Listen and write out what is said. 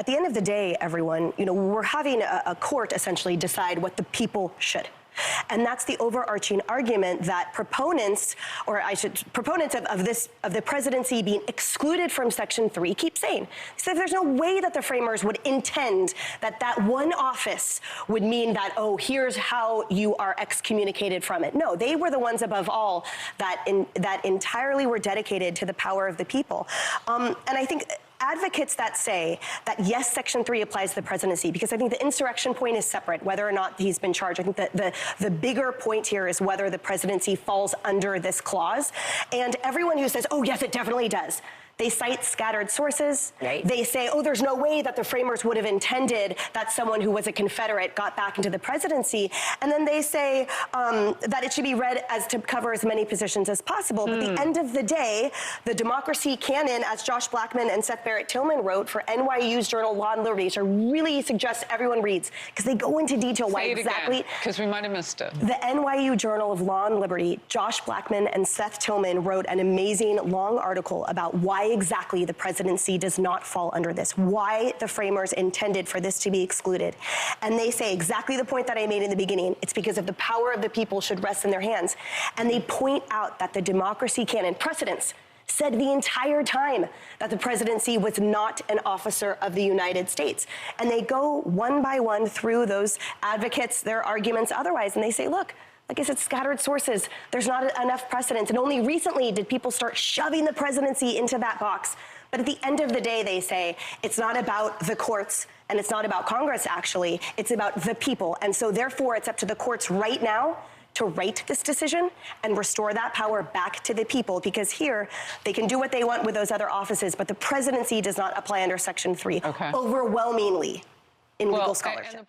at the end of the day, everyone, we're having a court essentially decide what the people should. And that's the overarching argument that proponents of the presidency being excluded from Section 3 keep saying. They say there's no way that the framers would intend that one office would mean that, oh, here's how you are excommunicated from it. No, they were the ones above all that entirely were dedicated to the power of the people. And I think advocates that say that, yes, Section 3 applies to the presidency, because I think the insurrection point is separate, whether or not he's been charged. I think that the bigger point here is whether the presidency falls under this clause. And everyone who says, oh, yes, it definitely does, they cite scattered sources. Right. They say, oh, there's no way that the framers would have intended that someone who was a Confederate got back into the presidency. And then they say that it should be read as to cover as many positions as possible. But at the end of the day, the democracy canon, as Josh Blackman and Seth Barrett-Tillman wrote for NYU's journal Law and Liberty, which I really suggest everyone reads, because they go into detail why exactly. Because we might have missed it. The NYU Journal of Law and Liberty, Josh Blackman and Seth Tillman wrote an amazing long article about why exactly the presidency does not fall under this, why the framers intended for this to be excluded. And they say exactly the point that I made in the beginning. It's because of the power of the people should rest in their hands. And they point out that the democracy canon precedents said the entire time that the presidency was not an officer of the United States. And they go one by one through those advocates, their arguments otherwise, and they say, look, like I said, scattered sources, there's not enough precedent. And only recently did people start shoving the presidency into that box. But at the end of the day, they say, it's not about the courts and it's not about Congress, actually. It's about the people. And so therefore, it's up to the courts right now to write this decision and restore that power back to the people, because here they can do what they want with those other offices, but the presidency does not apply under Section 3 overwhelmingly in legal scholarship.